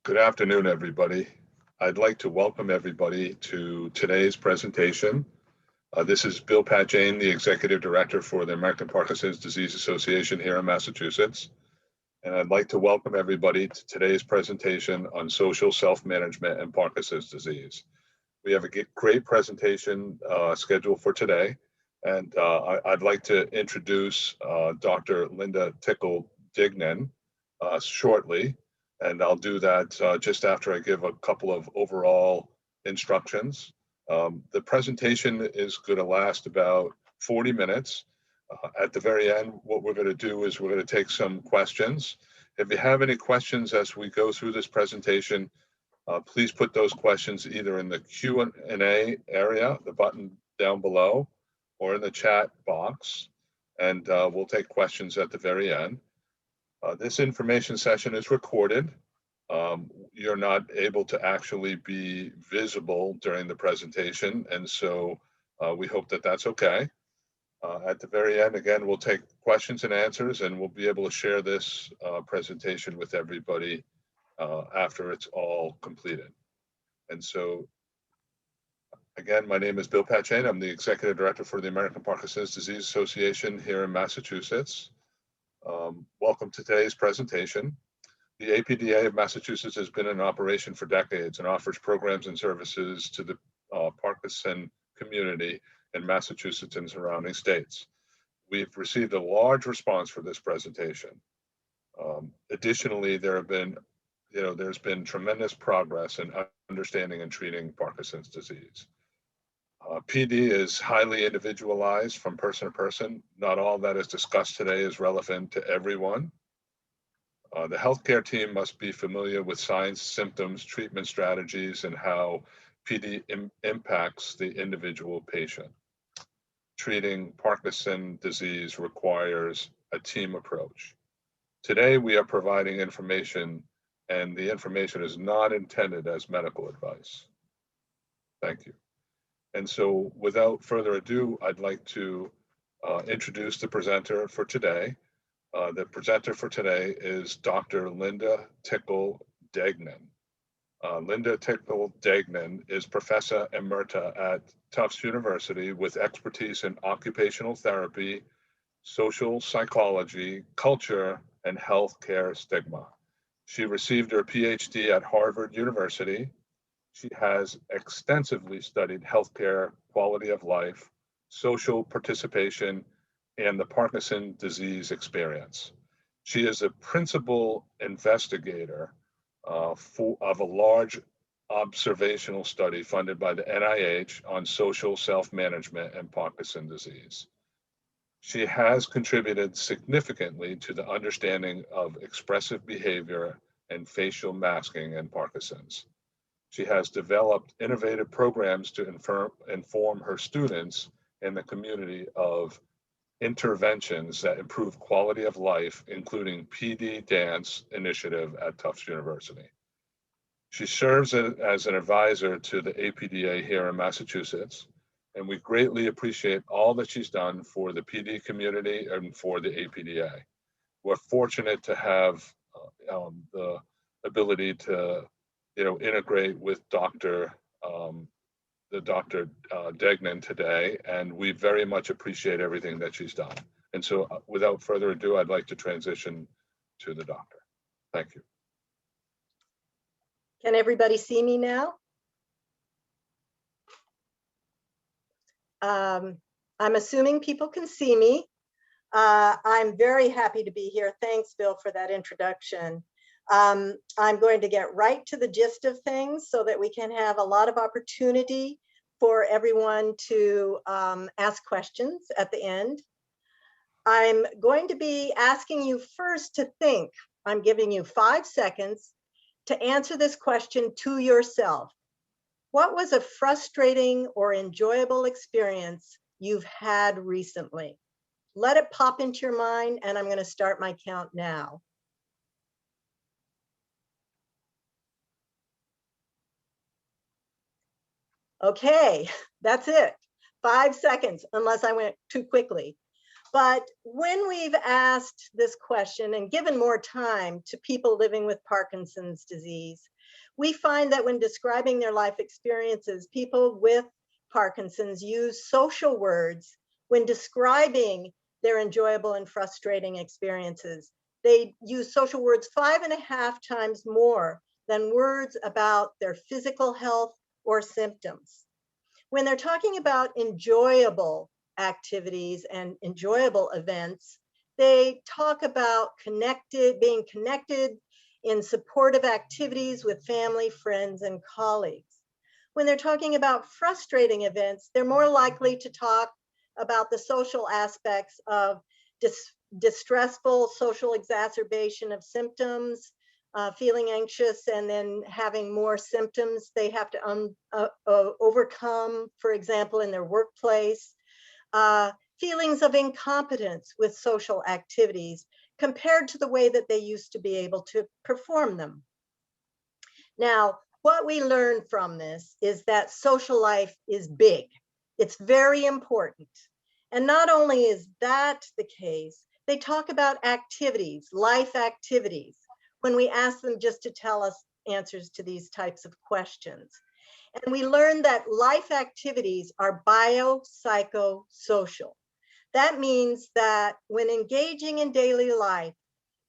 Good afternoon, everybody. I'd like to welcome everybody to today's presentation. This is Bill Pat-Jane, the Executive Director for the American Parkinson's Disease Association here in Massachusetts. And I'd like to welcome everybody to today's presentation on social self-management and Parkinson's disease. We have a great presentation scheduled for today. And I'd like to introduce Dr. Linda Tickle-Degnen shortly. And I'll do that just after I give a couple of overall instructions. The presentation is going to last about 40 minutes. At the very end, what we're going to do is we're going to take some questions. If you have any questions as we go through this presentation, please put those questions either in the Q&A area, the button down below, or in the chat box, and we'll take questions at the very end. This information session is recorded. You're not able to actually be visible during the presentation, and so we hope that that's okay. At the very end, again, we'll take questions and answers, and we'll be able to share this presentation with everybody after it's all completed. And so, again, my name is Bill Pat-Jane. I'm the Executive Director for the American Parkinson's Disease Association here in Massachusetts. Welcome to today's presentation. The APDA of Massachusetts has been in operation for decades and offers programs and services to the Parkinson community in Massachusetts and surrounding states. We've received a large response for this presentation. Additionally, there's been tremendous progress in understanding and treating Parkinson's disease. PD is highly individualized from person to person. Not all that is discussed today is relevant to everyone. The healthcare team must be familiar with signs, symptoms, treatment strategies, and how PD impacts the individual patient. Treating Parkinson's disease requires a team approach. Today, we are providing information, and the information is not intended as medical advice. Thank you. And so without further ado, I'd like to introduce the presenter for today. The presenter for today is Dr. Linda Tickle-Degnen. Linda Tickle-Degnen is Professor Emerita at Tufts University with expertise in occupational therapy, social psychology, culture, and healthcare stigma. She received her PhD at Harvard University. She has extensively studied healthcare, quality of life, social participation, and the Parkinson's disease experience. She is a principal investigator of a large observational study funded by the NIH on social self-management and Parkinson's disease. She has contributed significantly to the understanding of expressive behavior and facial masking in Parkinson's. She has developed innovative programs to inform her students and the community of interventions that improve quality of life, including PD Dance Initiative at Tufts University. She serves as an advisor to the APDA here in Massachusetts, and we greatly appreciate all that she's done for the PD community and for the APDA. We're fortunate to have the ability to integrate with Dr. Degnen today, and we very much appreciate everything that she's done. And so without further ado, I'd like to transition to the doctor. Thank you. Can everybody see me now? I'm assuming people can see me. I'm very happy to be here. Thanks, Bill, for that introduction. I'm going to get right to the gist of things so that we can have a lot of opportunity for everyone to ask questions at the end. I'm going to be asking you first to think. I'm giving you 5 seconds to answer this question to yourself. What was a frustrating or enjoyable experience you've had recently? Let it pop into your mind, and I'm going to start my count now. Okay, that's it. 5 seconds, unless I went too quickly. But when we've asked this question and given more time to people living with Parkinson's disease, we find that when describing their life experiences, people with Parkinson's use social words when describing their enjoyable and frustrating experiences. They use social words 5.5 times more than words about their physical health or symptoms. When they're talking about enjoyable activities and enjoyable events, they talk about being connected in supportive activities with family, friends, and colleagues. When they're talking about frustrating events, they're more likely to talk about the social aspects of distressful social exacerbation of symptoms, feeling anxious and then having more symptoms they have to overcome, for example, in their workplace, feelings of incompetence with social activities compared to the way that they used to be able to perform them. Now, what we learn from this is that social life is big. It's very important. And not only is that the case, they talk about activities, life activities, when we ask them just to tell us answers to these types of questions. And we learn that life activities are biopsychosocial. That means that when engaging in daily life,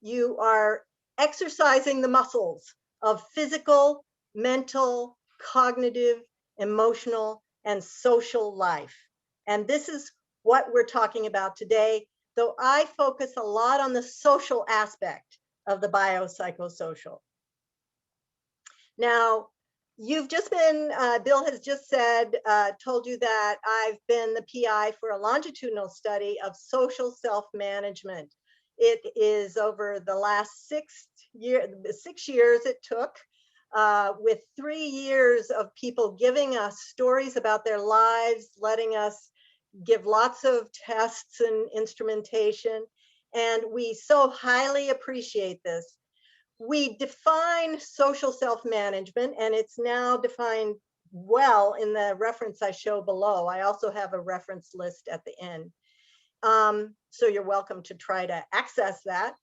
you are exercising the muscles of physical, mental, cognitive, emotional, and social life. And this is what we're talking about today, though I focus a lot on the social aspect of the biopsychosocial. Now, you've just been, Bill has just said, told you that I've been the PI for a longitudinal study of social self-management. It is over the last 6 years it took, with 3 years of people giving us stories about their lives, letting us give lots of tests and instrumentation. And we so highly appreciate this. We define social self-management, and it's now defined well in the reference I show below. I also have a reference list at the end. So you're welcome to try to access that.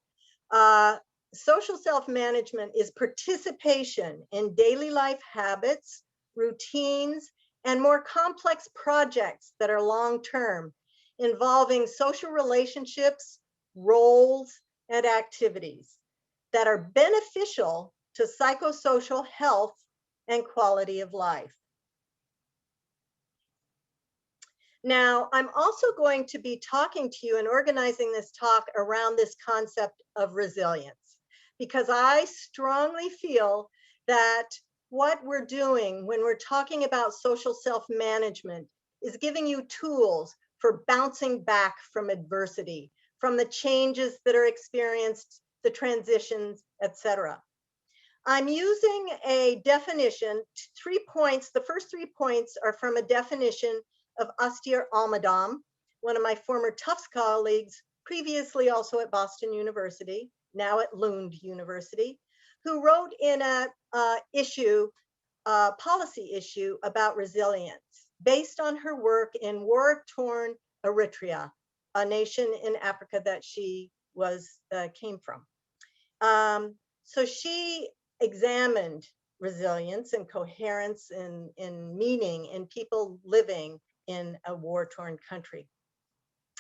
Social self-management is participation in daily life habits, routines, and more complex projects that are long-term, involving social relationships, roles, and activities that are beneficial to psychosocial health and quality of life. Now, I'm also going to be talking to you and organizing this talk around this concept of resilience, because I strongly feel that what we're doing when we're talking about social self-management is giving you tools for bouncing back from adversity, from the changes that are experienced, the transitions, etc. I'm using a definition, 3 points. The first 3 points are from a definition of Astir Almadam, one of my former Tufts colleagues, previously also at Boston University, now at Lund University, who wrote in a policy issue about resilience based on her work in war-torn Eritrea, a nation in Africa that she came from. So she examined resilience and coherence in meaning in people living in a war-torn country.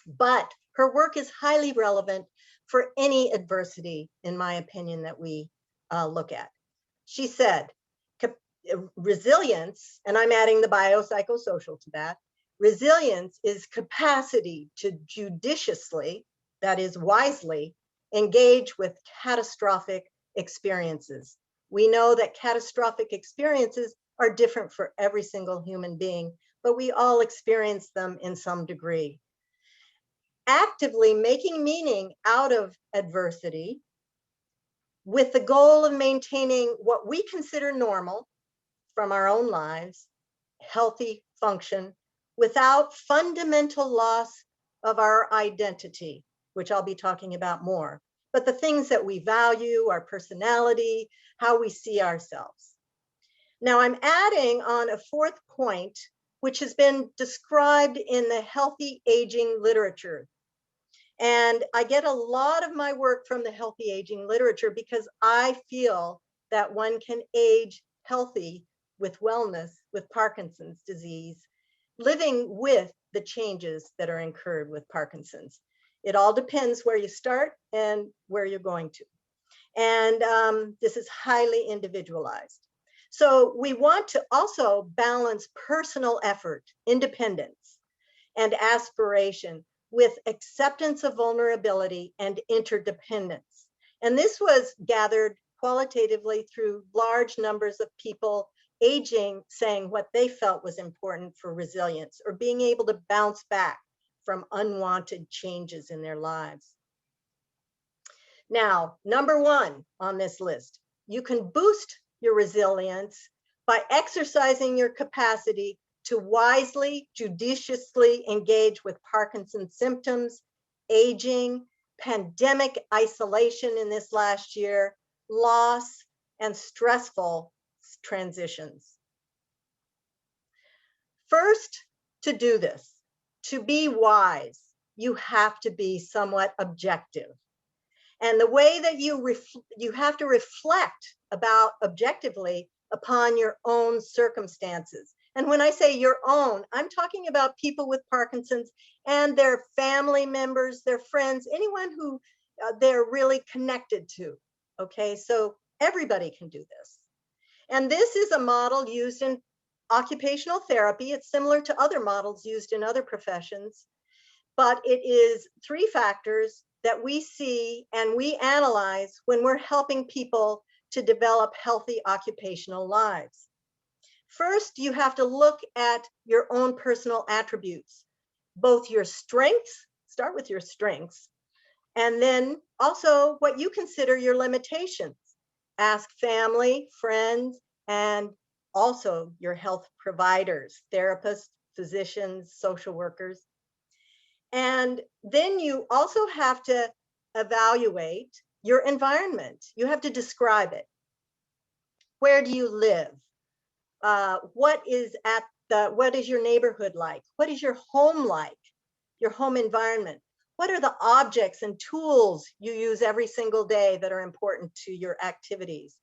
But her work is highly relevant for any adversity, in my opinion, that we look at. She said, resilience, and I'm adding the biopsychosocial to that, resilience is capacity to judiciously, that is wisely, engage with catastrophic experiences. We know that catastrophic experiences are different for every single human being, but we all experience them in some degree. Actively making meaning out of adversity with the goal of maintaining what we consider normal from our own lives, healthy function, without fundamental loss of our identity, which I'll be talking about more, but the things that we value, our personality, how we see ourselves. Now I'm adding on a 4th point, which has been described in the healthy aging literature. And I get a lot of my work from the healthy aging literature because I feel that one can age healthy with wellness, with Parkinson's disease, living with the changes that are incurred with Parkinson's. It all depends where you start and where you're going to. And this is highly individualized. So we want to also balance personal effort, independence, and aspiration with acceptance of vulnerability and interdependence. And this was gathered qualitatively through large numbers of people aging, saying what they felt was important for resilience or being able to bounce back from unwanted changes in their lives. Now, number one on this list, you can boost your resilience by exercising your capacity to wisely, judiciously engage with Parkinson's symptoms, aging, pandemic isolation in this last year, loss, and stressful transitions. First, to do this, to be wise, you have to be somewhat objective. And the way that you have to reflect about objectively upon your own circumstances. And when I say your own, I'm talking about people with Parkinson's and their family members, their friends, anyone who they're really connected to. Okay, so everybody can do this. And this is a model used in occupational therapy. It's similar to other models used in other professions, but it is 3 factors that we see and we analyze when we're helping people to develop healthy occupational lives. First, you have to look at your own personal attributes, both your strengths, start with your strengths, and then also what you consider your limitations. Ask family, friends, and also your health providers, therapists, physicians, social workers. And then you also have to evaluate your environment. You have to describe it. Where do you live? What is your neighborhood like? What is your home like? Your home environment? What are the objects and tools you use every single day that are important to your activities?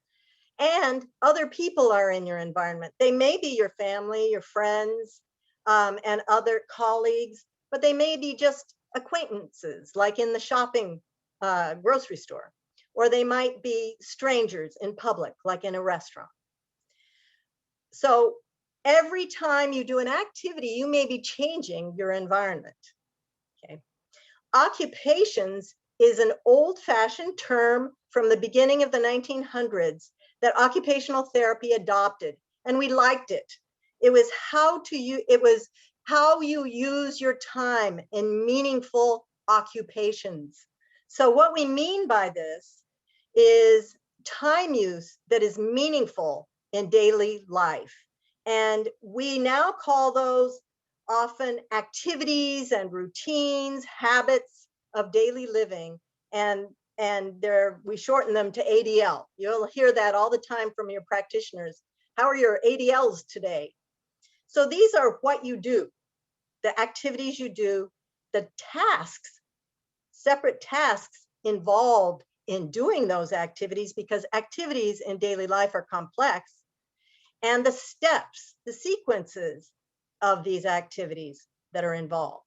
And other people are in your environment. They may be your family, your friends, and other colleagues, but they may be just acquaintances, like in the shopping grocery store, or they might be strangers in public, like in a restaurant. So every time you do an activity, you may be changing your environment. Okay. Occupations is an old-fashioned term from the beginning of the 1900s that occupational therapy adopted, and we liked it. It was how you use your time in meaningful occupations. So what we mean by this is time use that is meaningful in daily life. And we now call those often activities and routines, habits of daily living, and we shorten them to ADL. You'll hear that all the time from your practitioners. How are your ADLs today? So these are what you do, the activities you do, the tasks, separate tasks involved in doing those activities, because activities in daily life are complex, and the steps, the sequences of these activities that are involved.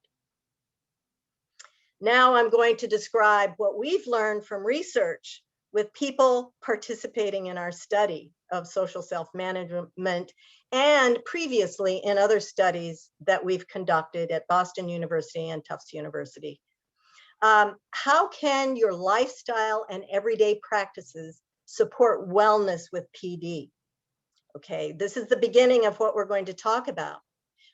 Now I'm going to describe what we've learned from research with people participating in our study of social self-management and previously in other studies that we've conducted at Boston University and Tufts University. How can your lifestyle and everyday practices support wellness with PD? Okay, this is the beginning of what we're going to talk about.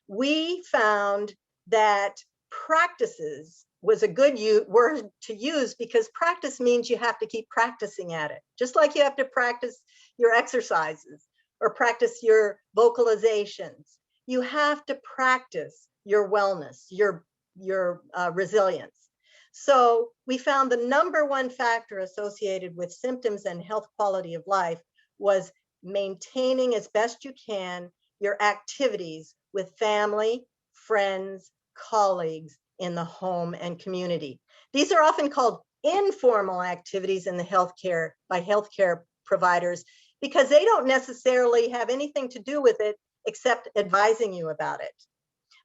We found that practices was a good word to use, because practice means you have to keep practicing at it. Just like you have to practice your exercises or practice your vocalizations. You have to practice your wellness, your resilience. So we found the #1 factor associated with symptoms and health quality of life was maintaining as best you can your activities with family, friends, colleagues in the home and community. These are often called informal activities in the healthcare by healthcare providers because they don't necessarily have anything to do with it except advising you about it.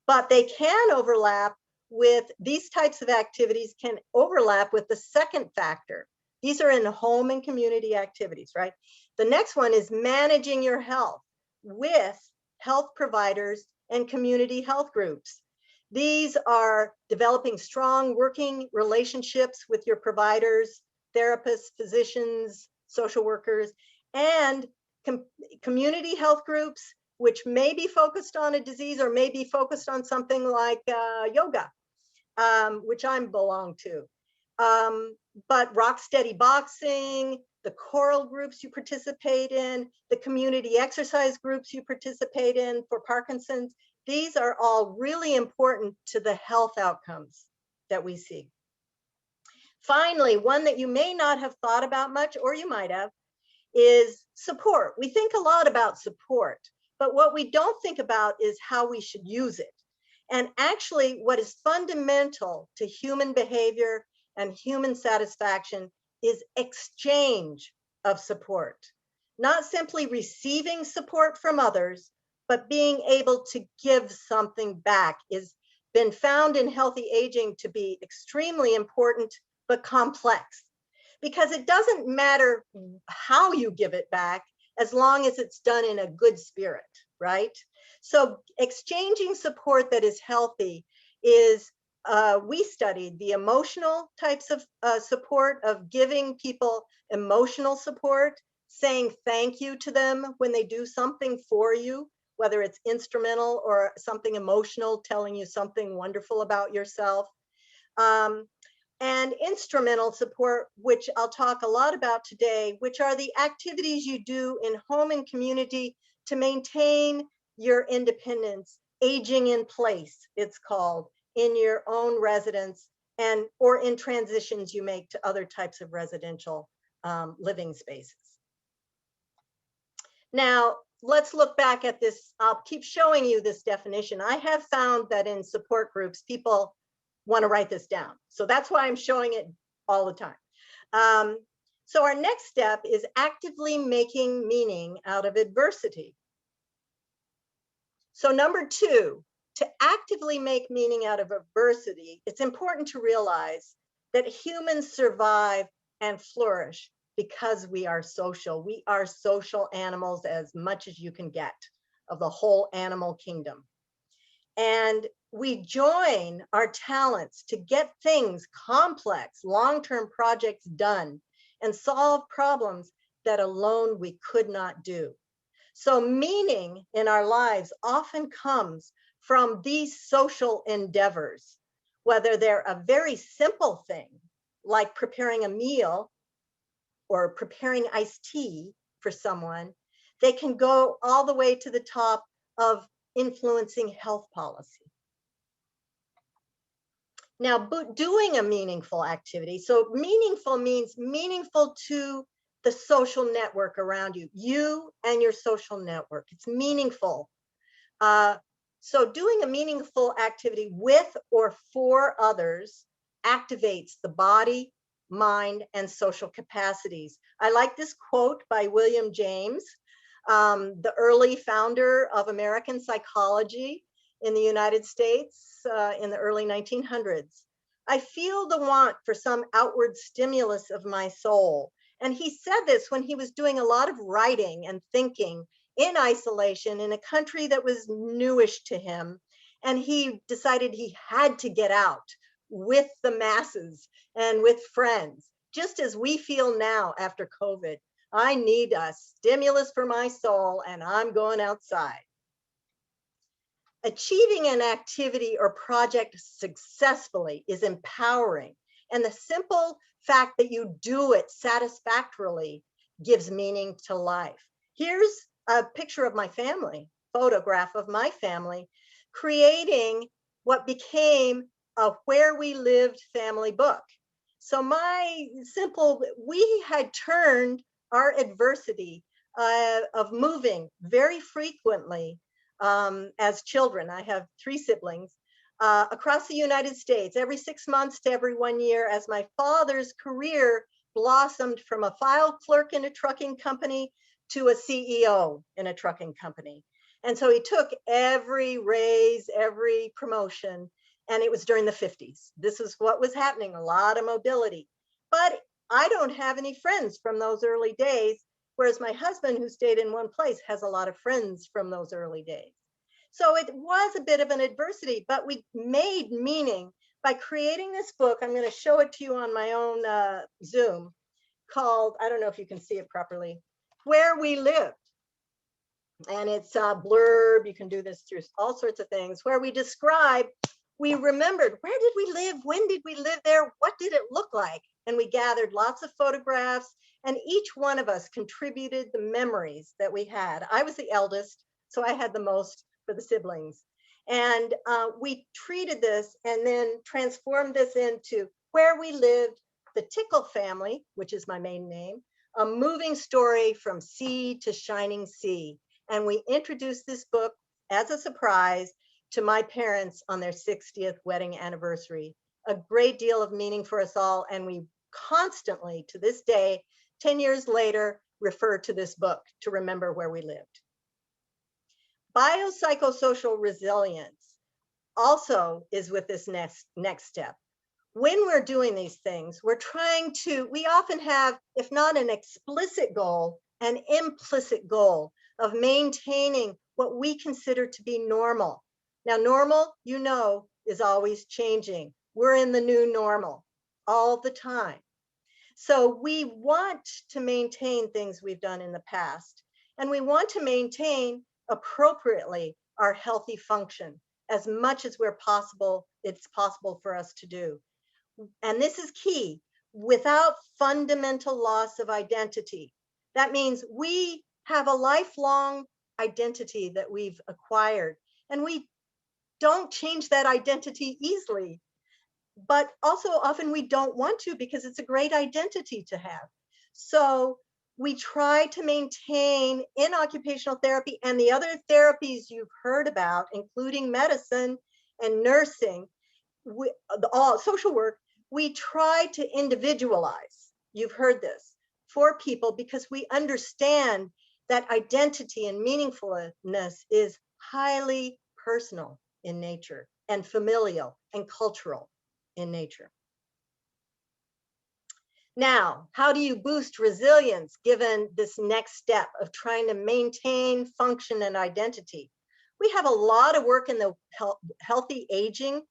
But they can overlap with these types of activities can overlap with the second factor. These are in home and community activities, right? The next one is managing your health with health providers and community health groups. These are developing strong working relationships with your providers, therapists, physicians, social workers, and community health groups, which may be focused on a disease or may be focused on something like yoga, which I belong to. But rock steady boxing, the choral groups you participate in, the community exercise groups you participate in for Parkinson's, these are all really important to the health outcomes that we see. Finally, one that you may not have thought about much, or you might have, is support. We think a lot about support, but what we don't think about is how we should use it. And actually, what is fundamental to human behavior and human satisfaction is exchange of support. Not simply receiving support from others, but being able to give something back is been found in healthy aging to be extremely important, but complex. Because it doesn't matter how you give it back, as long as it's done in a good spirit, right? So exchanging support that is healthy is, we studied the emotional types of support, of giving people emotional support, saying thank you to them when they do something for you, whether it's instrumental or something emotional, telling you something wonderful about yourself. And instrumental support, which I'll talk a lot about today, which are the activities you do in home and community to maintain your independence, aging in place, it's called, in your own residence and or in transitions you make to other types of residential living spaces. Now, let's look back at this. I'll keep showing you this definition. I have found that in support groups, people want to write this down. So that's why I'm showing it all the time. So our next step is actively making meaning out of adversity. So number two, to actively make meaning out of adversity, it's important to realize that humans survive and flourish because we are social. We are social animals as much as you can get of the whole animal kingdom. And we join our talents to get things, complex, long-term projects done and solve problems that alone we could not do. So meaning in our lives often comes from these social endeavors, whether they're a very simple thing, like preparing a meal or preparing iced tea for someone, they can go all the way to the top of influencing health policy. Now, doing a meaningful activity. So meaningful means meaningful to the social network around you, you and your social network. It's meaningful. So doing a meaningful activity with or for others activates the body, mind, and social capacities. I like this quote by William James, the early founder of American psychology in the United States in the early 1900s. I feel the want for some outward stimulus of my soul. And he said this when he was doing a lot of writing and thinking in isolation in a country that was newish to him. And he decided he had to get out with the masses and with friends, just as we feel now after COVID. I need a stimulus for my soul and I'm going outside. Achieving an activity or project successfully is empowering, and the simple fact that you do it satisfactorily gives meaning to life. Here's a picture of my family, photograph of my family, creating what became a Where We Lived family book. So we had turned our adversity of moving very frequently as children. I have 3 siblings. across the United States, every 6 months to every 1 year, as my father's career blossomed from a file clerk in a trucking company to a CEO in a trucking company. And so he took every raise, every promotion, and it was during the 50s. This is what was happening, a lot of mobility. But I don't have any friends from those early days, whereas my husband, who stayed in one place, has a lot of friends from those early days. So it was a bit of an adversity, but we made meaning by creating this book. I'm going to show it to you on my own Zoom, called, I don't know if you can see it properly, Where We Lived. And it's a blurb. You can do this through all sorts of things, where we describe, we remembered, where did we live? When did we live there? What did it look like? And we gathered lots of photographs, and each one of us contributed the memories that we had. I was the eldest, so I had the most for the siblings. And we treated this and then transformed this into Where We Lived, the Tickle family, which is my maiden name, a moving story from sea to shining sea. And we introduced this book as a surprise to my parents on their 60th wedding anniversary. A great deal of meaning for us all. And we constantly, to this day, 10 years later, refer to this book to remember where we lived. Biopsychosocial resilience also is with this next step. When we're doing these things, we often have, if not an explicit goal, an implicit goal of maintaining what we consider to be normal. Now, normal, you know, is always changing. We're in the new normal all the time. So we want to maintain things we've done in the past, and we want to maintain appropriately our healthy function as much as it's possible for us to do. And this is key, without fundamental loss of identity. That means we have a lifelong identity that we've acquired, and we don't change that identity easily. But also often we don't want to, because it's a great identity to have. So we try to maintain in occupational therapy and the other therapies you've heard about, including medicine and nursing, all social work, we try to individualize, you've heard this, for people, because we understand that identity and meaningfulness is highly personal in nature and familial and cultural in nature. Now, how do you boost resilience given this next step of trying to maintain function and identity? We have a lot of work in the healthy aging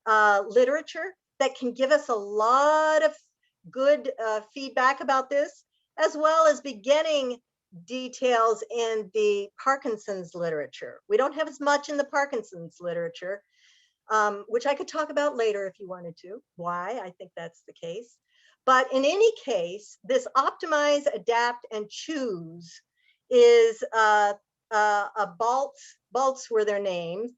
literature that can give us a lot of good feedback about this, as well as beginning details in the Parkinson's literature. We don't have as much in the Parkinson's literature, which I could talk about later if you wanted to, why I think that's the case. But in any case, this optimize, adapt, and choose is Baltz were their names,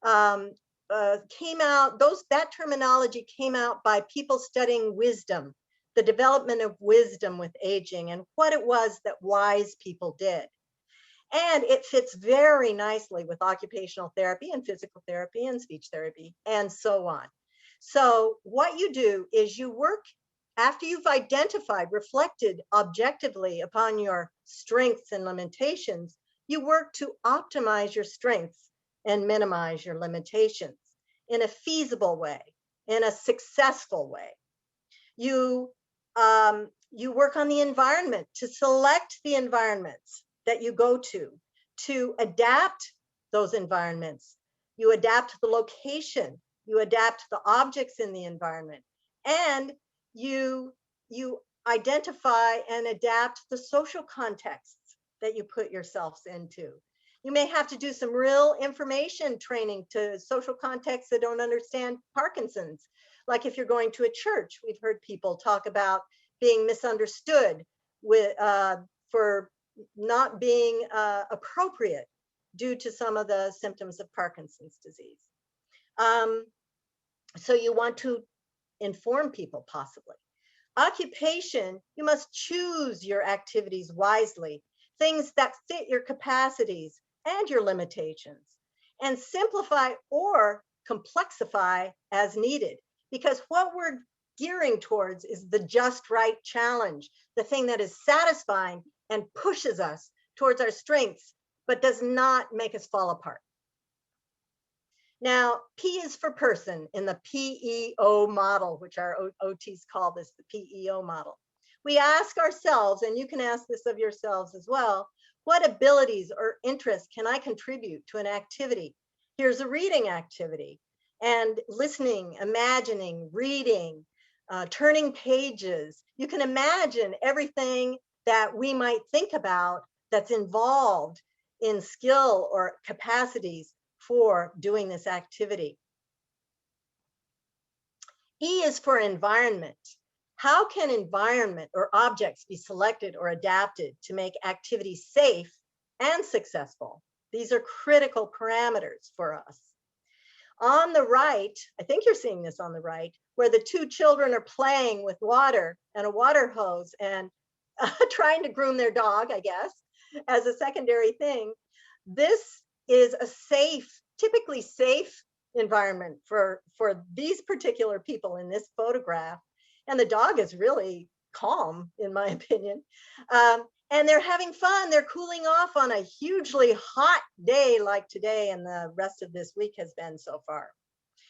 came out, that terminology came out by people studying wisdom, the development of wisdom with aging, and what it was that wise people did. And it fits very nicely with occupational therapy and physical therapy and speech therapy and so on. So what you do is you work, after you've identified, reflected objectively upon your strengths and limitations, you work to optimize your strengths and minimize your limitations in a feasible way, in a successful way. You work on the environment to select the environments that you go to adapt those environments. You adapt the location, you adapt the objects in the environment, and you identify and adapt the social contexts that you put yourselves into. You may have to do some real information training to social contexts that don't understand Parkinson's. Like if you're going to a church, we've heard people talk about being misunderstood for not being appropriate due to some of the symptoms of Parkinson's disease. So you want to inform people possibly. Occupation, you must choose your activities wisely, things that fit your capacities and your limitations, and simplify or complexify as needed, because what we're gearing towards is the just right challenge, the thing that is satisfying and pushes us towards our strengths, but does not make us fall apart. Now, P is for person in the PEO model, which our OTs call this the PEO model. We ask ourselves, and you can ask this of yourselves as well, what abilities or interests can I contribute to an activity? Here's a reading activity, and listening, imagining, reading, turning pages. You can imagine everything that we might think about that's involved in skill or capacities for doing this activity. E is for environment. How can environment or objects be selected or adapted to make activities safe and successful? These are critical parameters for us. On the right, I think you're seeing this on the right, where the two children are playing with water and a water hose and trying to groom their dog, I guess, as a secondary thing. This is a safe, typically safe environment for these particular people in this photograph. And the dog is really calm, in my opinion. And they're having fun. They're cooling off on a hugely hot day like today and the rest of this week has been so far.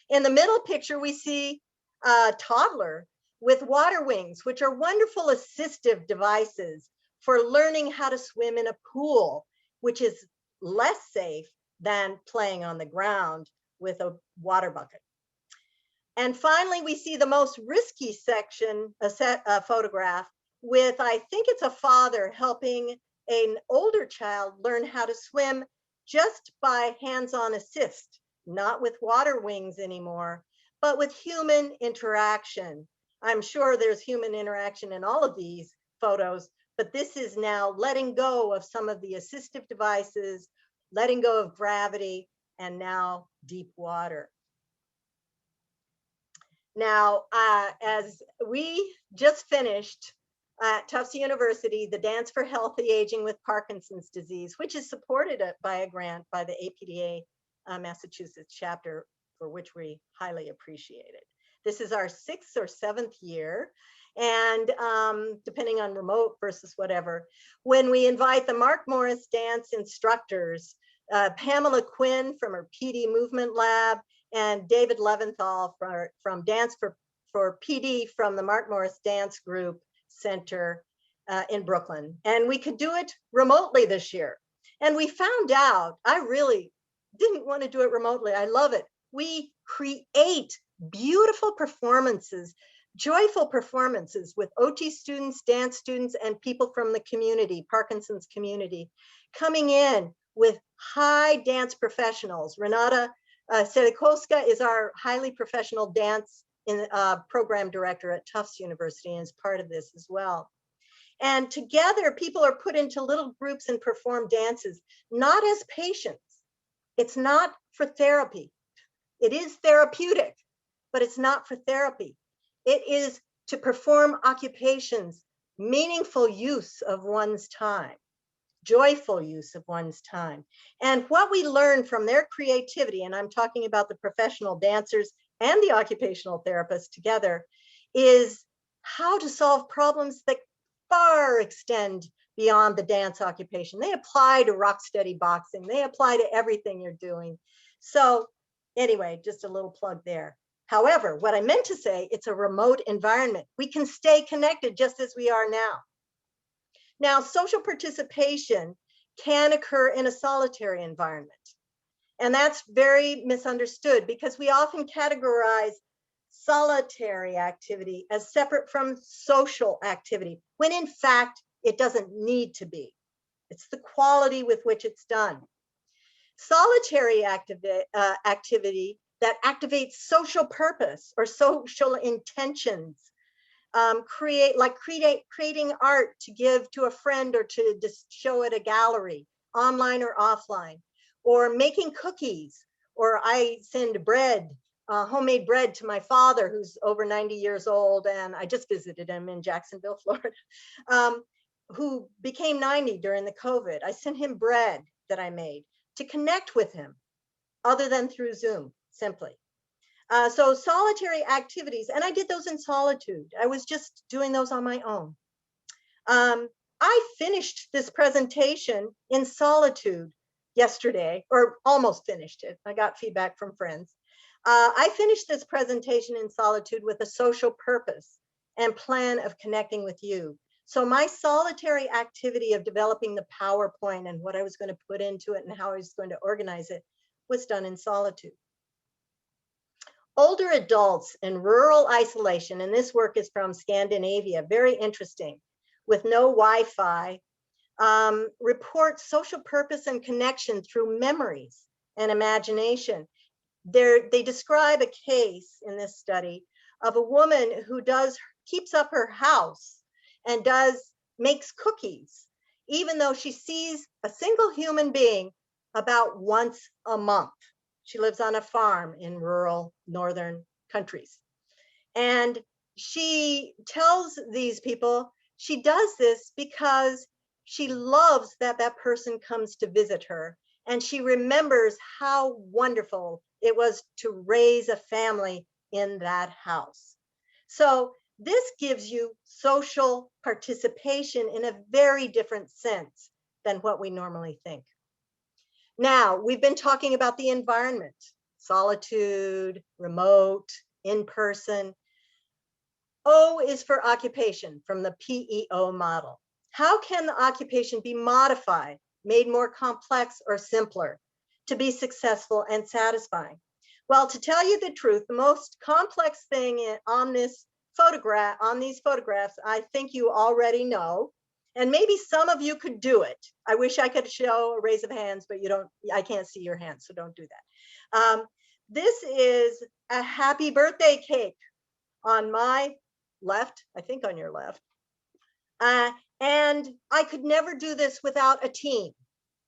In the middle picture, we see a toddler with water wings, which are wonderful assistive devices for learning how to swim in a pool, which is less safe than playing on the ground with a water bucket. And finally, we see the most risky section, a photograph with, I think it's a father helping an older child learn how to swim just by hands-on assist, not with water wings anymore, but with human interaction. I'm sure there's human interaction in all of these photos, but this is now letting go of some of the assistive devices, letting go of gravity, and now deep water. Now, as we just finished at Tufts University, the Dance for Healthy Aging with Parkinson's Disease, which is supported by a grant by the APDA Massachusetts chapter, for which we highly appreciate it. This is our 6th or 7th year, and depending on remote versus whatever, when we invite the Mark Morris dance instructors, Pamela Quinn from her PD Movement Lab, and David Leventhal from Dance for PD from the Mark Morris Dance Group Center in Brooklyn. And we could do it remotely this year. And we found out, I really didn't want to do it remotely. I love it. We create beautiful performances, joyful performances with OT students, dance students, and people from the community, Parkinson's community, coming in with high dance professionals. Renata Selikowska is our highly professional dance program director at Tufts University and is part of this as well. And together, people are put into little groups and perform dances, not as patients. It's not for therapy. It is therapeutic, but it's not for therapy. It is to perform occupations, meaningful use of one's time, joyful use of one's time. And what we learn from their creativity, and I'm talking about the professional dancers and the occupational therapists together, is how to solve problems that far extend beyond the dance occupation. They apply to rock steady boxing. They apply to everything you're doing. So anyway, just a little plug there. However, what I meant to say, it's a remote environment. We can stay connected just as we are now. Now, social participation can occur in a solitary environment. And that's very misunderstood because we often categorize solitary activity as separate from social activity, when in fact, it doesn't need to be. It's the quality with which it's done. Solitary activity that activates social purpose or social intentions, creating art to give to a friend or to just show at a gallery, online or offline, or making cookies, or I send bread, homemade bread to my father who's over 90 years old, and I just visited him in Jacksonville, Florida, who became 90 during the COVID. I sent him bread that I made to connect with him other than through Zoom, simply. So solitary activities, and I did those in solitude. I was just doing those on my own. I finished this presentation in solitude yesterday, or almost finished it. I got feedback from friends. I finished this presentation in solitude with a social purpose and plan of connecting with you. So my solitary activity of developing the PowerPoint and what I was going to put into it and how I was going to organize it was done in solitude. Older adults in rural isolation, and this work is from Scandinavia, very interesting, with no Wi-Fi, report social purpose and connection through memories and imagination. They describe a case in this study of a woman who keeps up her house and makes cookies, even though she sees a single human being about once a month. She lives on a farm in rural northern countries. And she tells these people she does this because she loves that that person comes to visit her. And she remembers how wonderful it was to raise a family in that house. So this gives you social participation in a very different sense than what we normally think. Now, we've been talking about the environment, solitude, remote, in person. O is for occupation from the PEO model. How can the occupation be modified, made more complex or simpler to be successful and satisfying? Well, to tell you the truth, the most complex thing on these photographs, I think you already know. And maybe some of you could do it. I wish I could show a raise of hands, but I can't see your hands, so don't do that. This is a happy birthday cake on my left, I think on your left. And I could never do this without a team,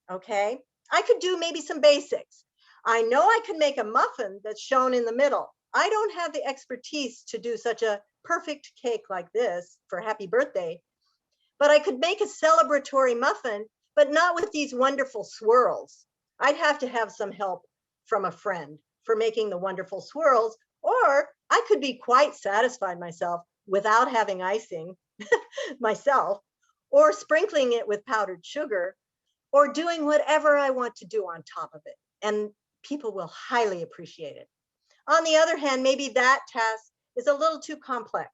okay? I could do maybe some basics. I know I can make a muffin that's shown in the middle. I don't have the expertise to do such a perfect cake like this for happy birthday, but I could make a celebratory muffin, but not with these wonderful swirls. I'd have to have some help from a friend for making the wonderful swirls, or I could be quite satisfied myself without having icing myself, or sprinkling it with powdered sugar, or doing whatever I want to do on top of it. And people will highly appreciate it. On the other hand, maybe that task is a little too complex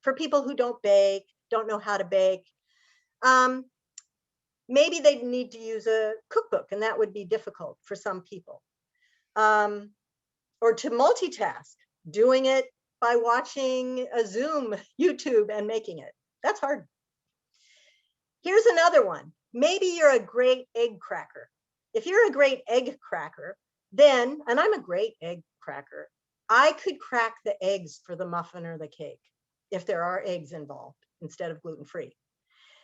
for people who don't bake, don't know how to bake. Maybe they need to use a cookbook, and that would be difficult for some people. Or to multitask, doing it by watching a Zoom, YouTube, and making it. That's hard. Here's another one. Maybe you're a great egg cracker. If you're a great egg cracker, then, and I'm a great egg cracker, I could crack the eggs for the muffin or the cake if there are eggs involved instead of gluten-free.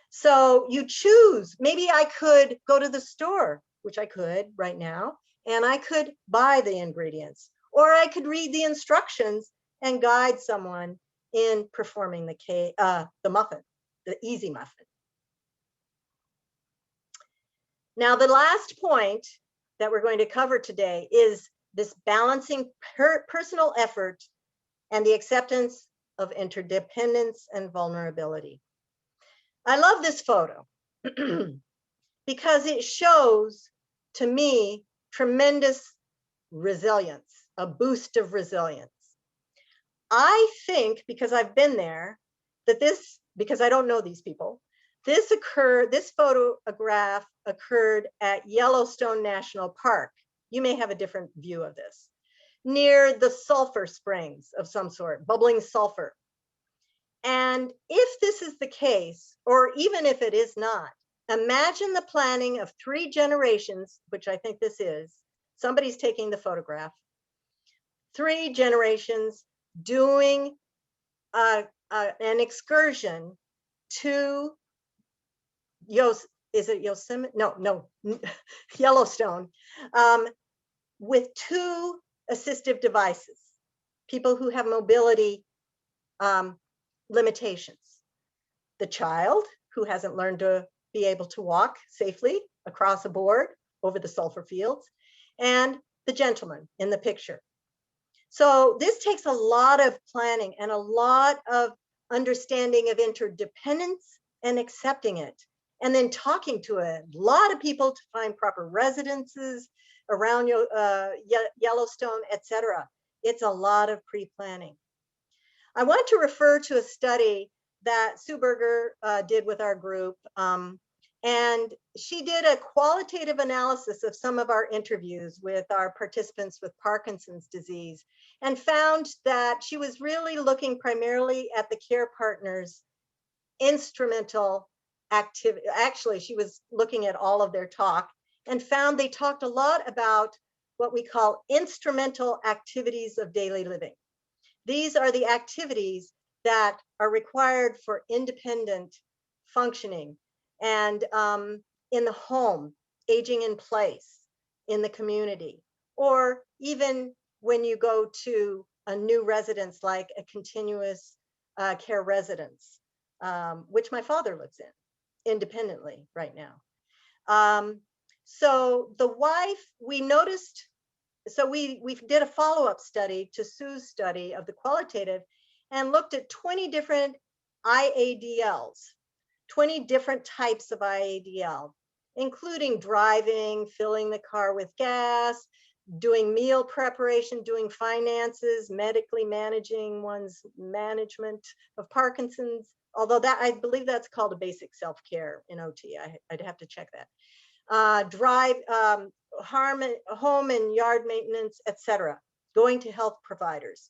So you choose. Maybe I could go to the store, which I could right now, and I could buy the ingredients, or I could read the instructions and guide someone in performing the cake, the muffin, the easy muffin. Now, the last point that we're going to cover today is this balancing personal effort and the acceptance of interdependence and vulnerability. I love this photo because it shows, to me, tremendous resilience, a boost of resilience. I think, because I've been there, that because I don't know these people, this photograph occurred at Yellowstone National Park. You may have a different view of this, near the sulfur springs of some sort, bubbling sulfur. And if this is the case, or even if it is not, imagine the planning of 3 generations, which I think this is, somebody's taking the photograph, 3 generations doing an excursion to Yosemite? No, Yellowstone, with 2 assistive devices, people who have mobility limitations. The child who hasn't learned to be able to walk safely across a board over the sulfur fields, and the gentleman in the picture. So this takes a lot of planning and a lot of understanding of interdependence and accepting it. And then talking to a lot of people to find proper residences around Yellowstone, etc. It's a lot of pre-planning. I want to refer to a study that Sue Berger did with our group. And she did a qualitative analysis of some of our interviews with our participants with Parkinson's disease and found that she was really looking primarily at the care partners' instrumental activity. Actually, she was looking at all of their talk and found they talked a lot about what we call instrumental activities of daily living. These are the activities that are required for independent functioning and in the home, aging in place, in the community, or even when you go to a new residence like a continuous care residence, which my father lives in independently right now. So the wife, we noticed, so we did a follow-up study to Sue's study of the qualitative and looked at 20 different IADLs, 20 different types of IADL, including driving, filling the car with gas, doing meal preparation, doing finances, medically managing one's management of Parkinson's, although that I believe that's called a basic self-care in OT. I'd have to check that. Home and yard maintenance, etc., going to health providers.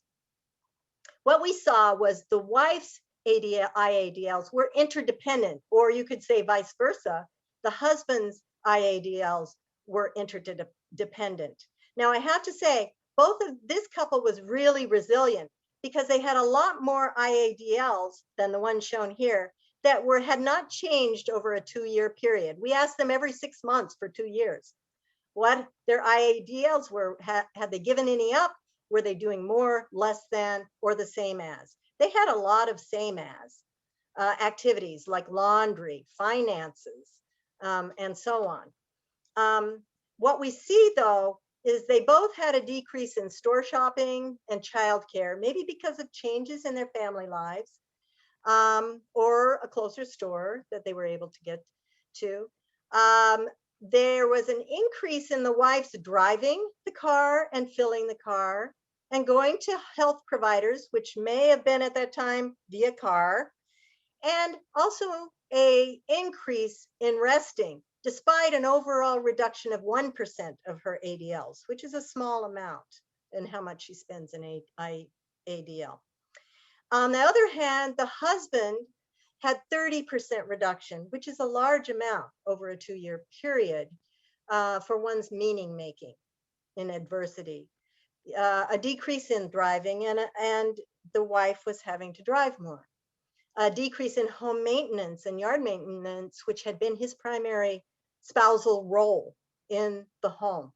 What we saw was the wife's IADLs were interdependent, or you could say vice versa. The husband's IADLs were interdependent. Now I have to say, both of this couple was really resilient because they had a lot more IADLs than the one shown here that had not changed over a 2-year period. We asked them every 6 months for 2 years what their IADLs were. Had they given any up? Were they doing more, less than, or the same as? They had a lot of same as activities like laundry, finances, and so on. What we see though is they both had a decrease in store shopping and childcare, maybe because of changes in their family lives, or a closer store that they were able to get to. There was an increase in the wife's driving the car and filling the car and going to health providers, which may have been at that time via car, and also an increase in resting, despite an overall reduction of 1% of her ADLs, which is a small amount in how much she spends in ADL. On the other hand, the husband had 30% reduction, which is a large amount over a 2-year period for one's meaning making in adversity. A decrease in driving, and the wife was having to drive more. A decrease in home maintenance and yard maintenance, which had been his primary spousal role in the home.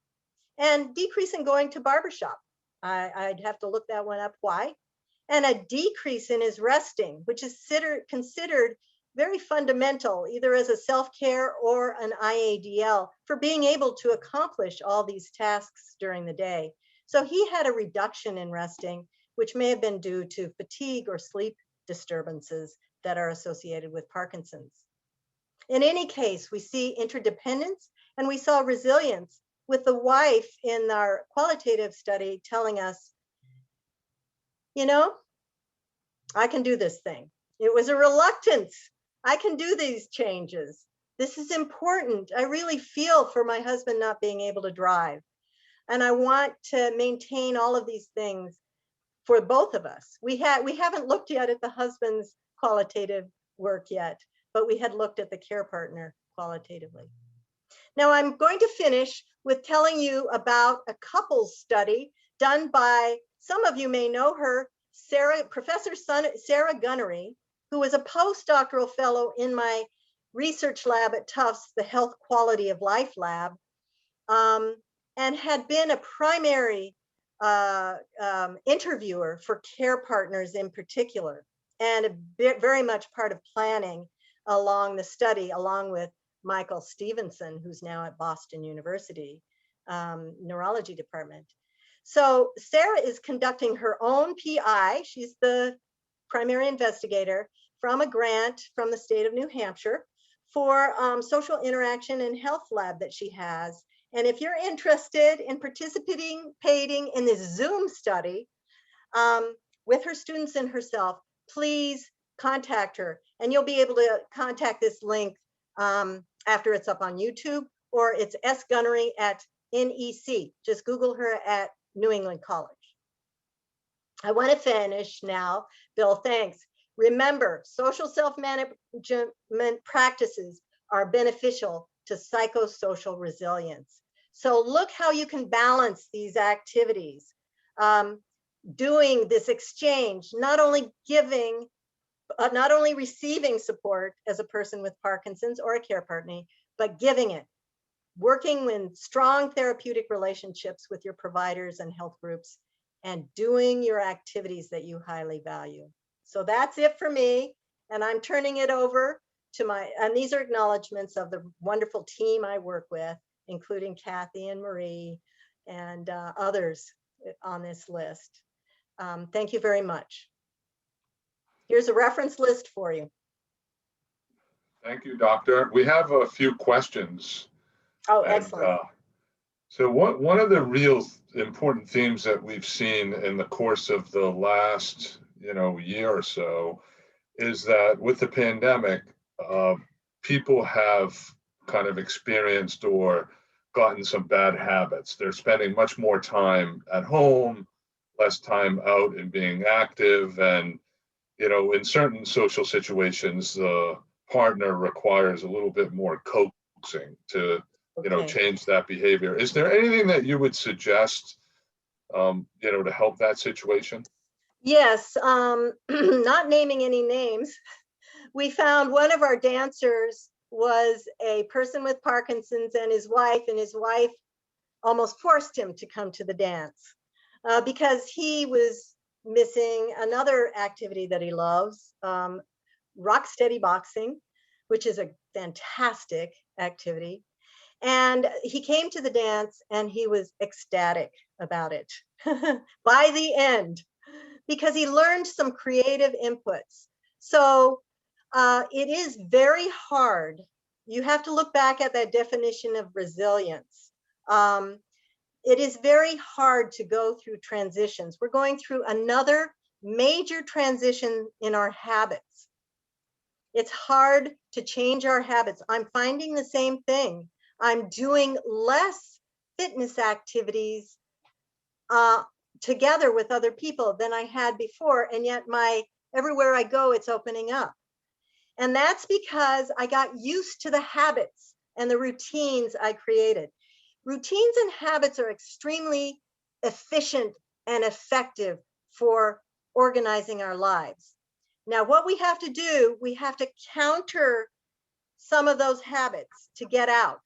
And decrease in going to barbershop. I'd have to look that one up, why? And a decrease in his resting, which is considered very fundamental, either as a self-care or an IADL, for being able to accomplish all these tasks during the day. So he had a reduction in resting, which may have been due to fatigue or sleep disturbances that are associated with Parkinson's. In any case, we see interdependence and we saw resilience, with the wife in our qualitative study telling us, you know, I can do this thing. It was a reluctance. I can do these changes. This is important. I really feel for my husband not being able to drive. And I want to maintain all of these things for both of us. We haven't looked yet at the husband's qualitative work yet, but we had looked at the care partner qualitatively. Now I'm going to finish with telling you about a couples study done by, some of you may know her, Professor Sarah Gunnery, who was a postdoctoral fellow in my research lab at Tufts, the Health Quality of Life Lab, and had been a primary interviewer for care partners in particular, and very much part of planning along the study, along with Michael Stevenson, who's now at Boston University, neurology department. So Sarah is conducting her own PI. She's the primary investigator from a grant from the state of New Hampshire for social interaction and health lab that she has. And if you're interested in participating in this Zoom study with her students and herself, please contact her, and you'll be able to contact this link after it's up on YouTube, or it's sgunnery@NEC. Just Google her at New England College. I want to finish now. Bill, thanks. Remember, social self-management practices are beneficial to psychosocial resilience. So look how you can balance these activities. Doing this exchange, not only receiving support as a person with Parkinson's or a care partner, but giving it. Working in strong therapeutic relationships with your providers and health groups, and doing your activities that you highly value. So that's it for me. And I'm turning it over to and these are acknowledgements of the wonderful team I work with, including Kathy and Marie and others on this list. Thank you very much. Here's a reference list for you. Thank you, Doctor. We have a few questions. Oh, excellent. So one of the real important themes that we've seen in the course of the last year or so is that with the pandemic, people have kind of experienced or gotten some bad habits. They're spending much more time at home, less time out and being active, and in certain social situations, the partner requires a little bit more coaxing to change that behavior. Is there anything that you would suggest, to help that situation? Yes, not naming any names. We found one of our dancers was a person with Parkinson's and his wife almost forced him to come to the dance because he was missing another activity that he loves, rock steady boxing, which is a fantastic activity. And he came to the dance and he was ecstatic about it by the end, because he learned some creative inputs. So it is very hard. You have to look back at that definition of resilience. It is very hard to go through transitions. We're going through another major transition in our habits. It's hard to change our habits. I'm finding the same thing. I'm doing less fitness activities together with other people than I had before, and yet everywhere I go, it's opening up. And that's because I got used to the habits and the routines I created. Routines and habits are extremely efficient and effective for organizing our lives. Now, what we have to do, we have to counter some of those habits to get out.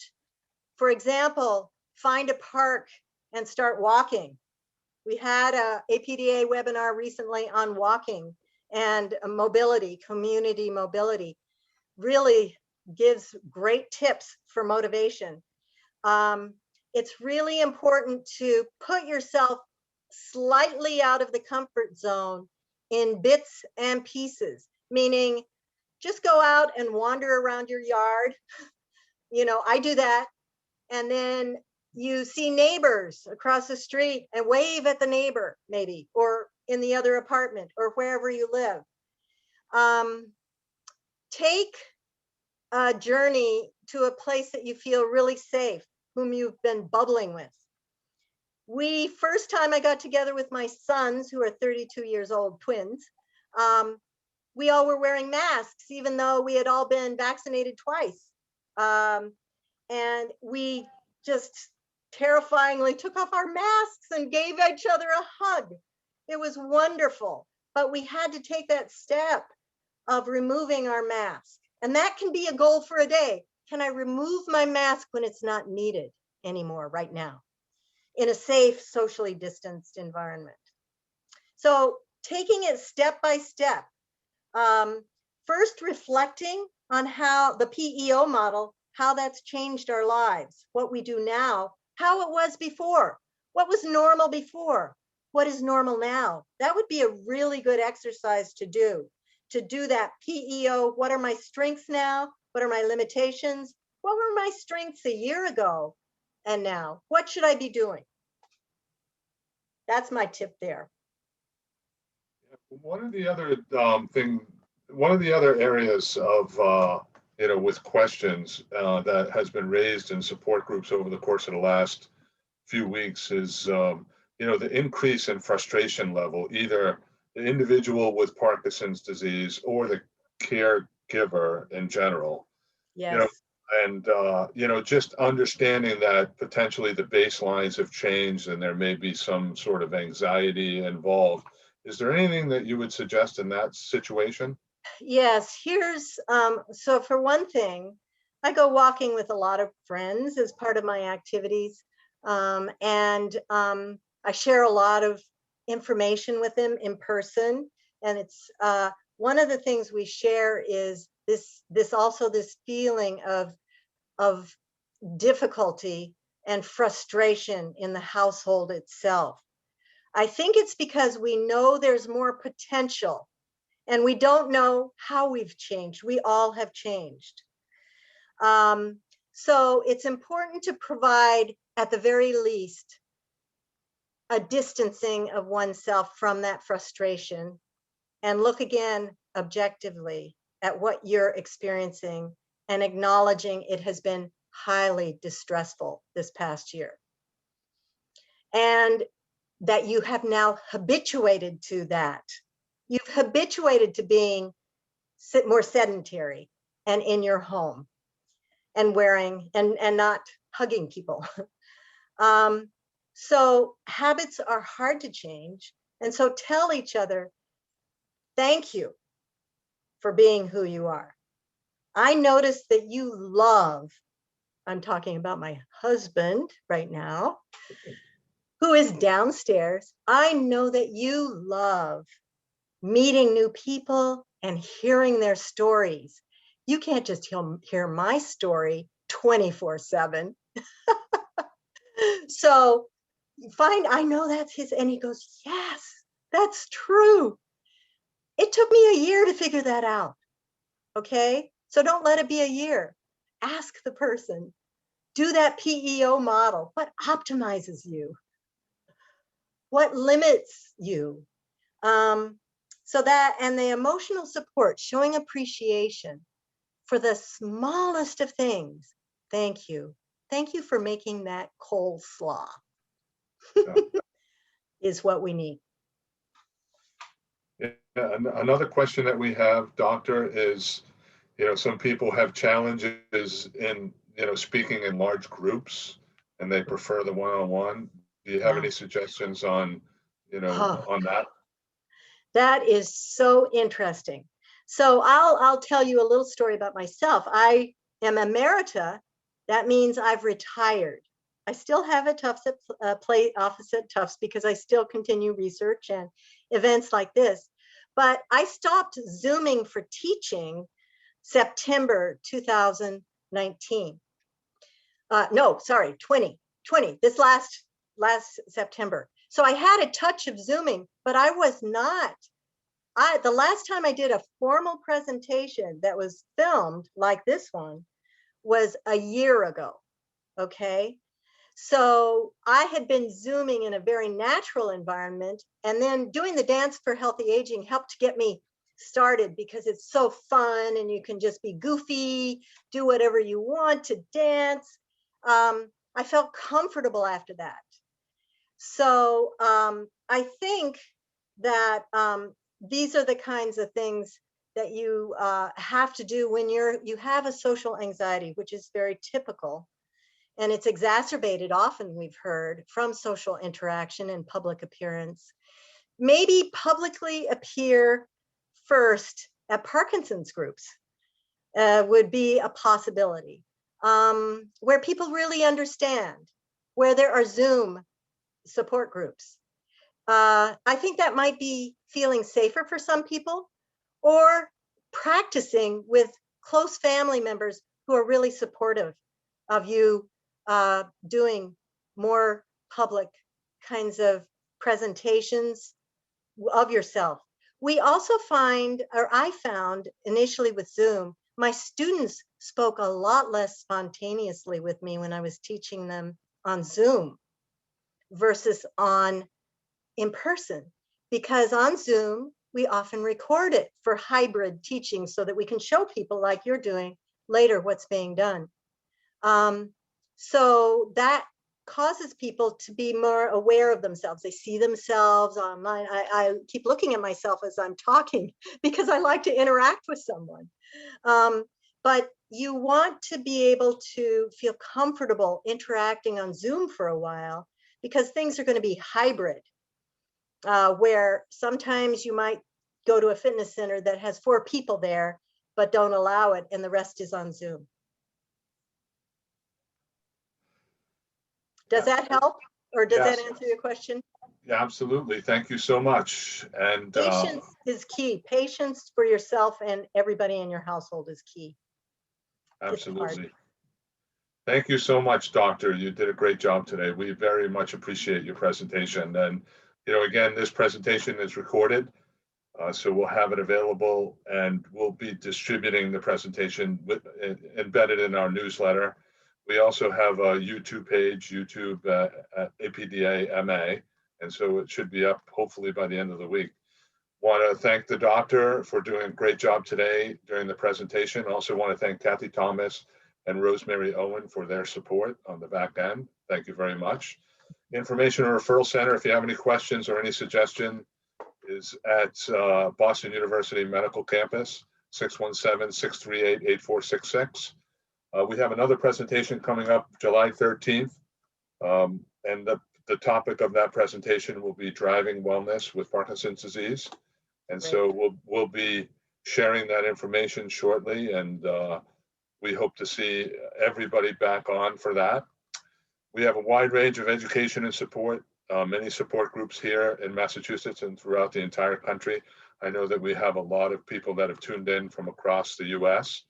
For example, find a park and start walking. We had a APDA webinar recently on walking and mobility, community mobility. Really gives great tips for motivation. It's really important to put yourself slightly out of the comfort zone in bits and pieces, meaning just go out and wander around your yard. I do that. And then you see neighbors across the street and wave at the neighbor, maybe, or in the other apartment or wherever you live. Take a journey to a place that you feel really safe, whom you've been bubbling with. First time I got together with my sons, who are 32 years old, twins, we all were wearing masks, even though we had all been vaccinated twice. And we just terrifyingly took off our masks and gave each other a hug. It was wonderful, but we had to take that step of removing our mask. And that can be a goal for a day. Can I remove my mask when it's not needed anymore right now in a safe, socially distanced environment? So taking it step by step, first reflecting on how the PEO model, how that's changed our lives, what we do now, how it was before. What was normal before? What is normal now? That would be a really good exercise to do that PEO. What are my strengths now? What are my limitations? What were my strengths a year ago and now? What should I be doing? That's my tip there. One of the other one of the other areas of with questions that has been raised in support groups over the course of the last few weeks is the increase in frustration level, either the individual with Parkinson's disease or the caregiver in general. Yes. And just understanding that potentially the baselines have changed and there may be some sort of anxiety involved. Is there anything that you would suggest in that situation? Yes, so for one thing, I go walking with a lot of friends as part of my activities. And I share a lot of information with them in person. And it's one of the things we share is this feeling of difficulty and frustration in the household itself. I think it's because we know there's more potential and we don't know how we've changed. We all have changed. So it's important to provide, at the very least, a distancing of oneself from that frustration and look again objectively at what you're experiencing and acknowledging it has been highly distressful this past year. And that you have now habituated to that. You've habituated to being more sedentary and in your home and wearing and not hugging people. So habits are hard to change. And so tell each other, thank you for being who you are. I noticed that you love, I'm talking about my husband right now, who is downstairs. I know that you love meeting new people and hearing their stories. You can't just hear my story 24/7. So I know that's his, and he goes, yes, that's true. It took me a year to figure that out. Okay, so don't let it be a year. Ask the person, do that PEO model. What optimizes you? What limits you? So that, and the emotional support, showing appreciation for the smallest of things. Thank you. Thank you for making that coleslaw. Is what we need. Yeah, another question that we have, Doctor, is, some people have challenges in, speaking in large groups and they prefer the one-on-one. Do you have any suggestions on, on that? That is so interesting. So I'll tell you a little story about myself. I am Emerita. That means I've retired. I still have a Tufts office at Tufts because I still continue research and events like this. But I stopped Zooming for teaching September 2019. No, sorry, 2020. This last September. So I had a touch of Zooming, but I was not. The last time I did a formal presentation that was filmed like this one was a year ago. Okay. So I had been Zooming in a very natural environment, and then doing the Dance for Healthy Aging helped get me started because it's so fun and you can just be goofy, do whatever you want to dance. I felt comfortable after that. So I think that these are the kinds of things that you have to do when you have a social anxiety, which is very typical. And it's exacerbated often, we've heard, from social interaction and public appearance. Maybe publicly appear first at Parkinson's groups would be a possibility, where people really understand, where there are Zoom support groups. I think that might be feeling safer for some people, or practicing with close family members who are really supportive of you doing more public kinds of presentations of yourself. We also find, or I found initially with Zoom, my students spoke a lot less spontaneously with me when I was teaching them on Zoom versus in person, because on Zoom, we often record it for hybrid teaching so that we can show people, like you're doing later, what's being done. So that causes people to be more aware of themselves. They see themselves online. I keep looking at myself as I'm talking because I like to interact with someone. But you want to be able to feel comfortable interacting on Zoom for a while, because things are going to be hybrid, where sometimes you might go to a fitness center that has 4 people there, but don't allow it, and the rest is on Zoom. Does that help, or does Yes. that answer your question? Yeah, absolutely. Thank you so much. And Patience is key. Patience for yourself and everybody in your household is key. absolutely. Thank you so much, Doctor. You did a great job today. We very much appreciate your presentation. And, again, this presentation is recorded, so we'll have it available, and we'll be distributing the presentation embedded in our newsletter. We also have a YouTube page, YouTube at APDA MA, and so it should be up hopefully by the end of the week. Want to thank the doctor for doing a great job today during the presentation. Also want to thank Kathy Thomas and Rosemary Owen for their support on the back end. Thank you very much. Information and Referral Center, if you have any questions or any suggestion, is at Boston University Medical Campus, 617-638-8466. We have another presentation coming up July 13th, and the topic of that presentation will be driving wellness with Parkinson's disease. And so we'll be sharing that information shortly, and we hope to see everybody back on for that. We have a wide range of education and support, many support groups here in Massachusetts and throughout the entire country. I know that we have a lot of people that have tuned in from across the US.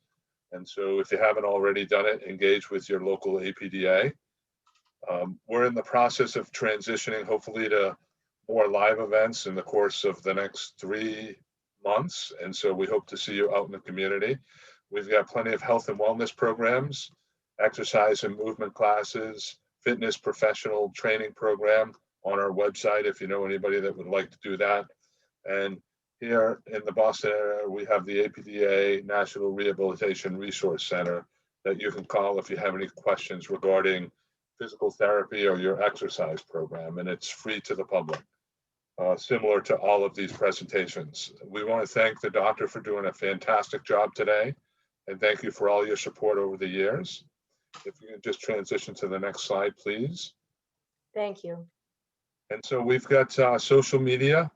And so if you haven't already done it, engage with your local APDA. We're in the process of transitioning, hopefully, to more live events in the course of the next 3 months. And so we hope to see you out in the community. We've got plenty of health and wellness programs, exercise and movement classes, fitness professional training program on our website if you know anybody that would like to do that. And here in the Boston area, we have the APDA National Rehabilitation Resource Center that you can call if you have any questions regarding physical therapy or your exercise program, and it's free to the public, similar to all of these presentations. We want to thank the doctor for doing a fantastic job today, and thank you for all your support over the years. If you can just transition to the next slide, please. Thank you. And so we've got social media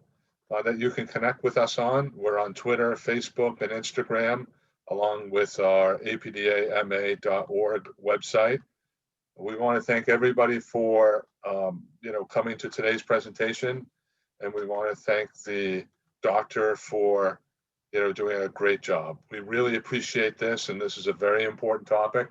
that you can connect with us on. We're on Twitter, Facebook, and Instagram, along with our apdama.org website. We want to thank everybody for coming to today's presentation, and we want to thank the doctor for doing a great job. We really appreciate this, and this is a very important topic.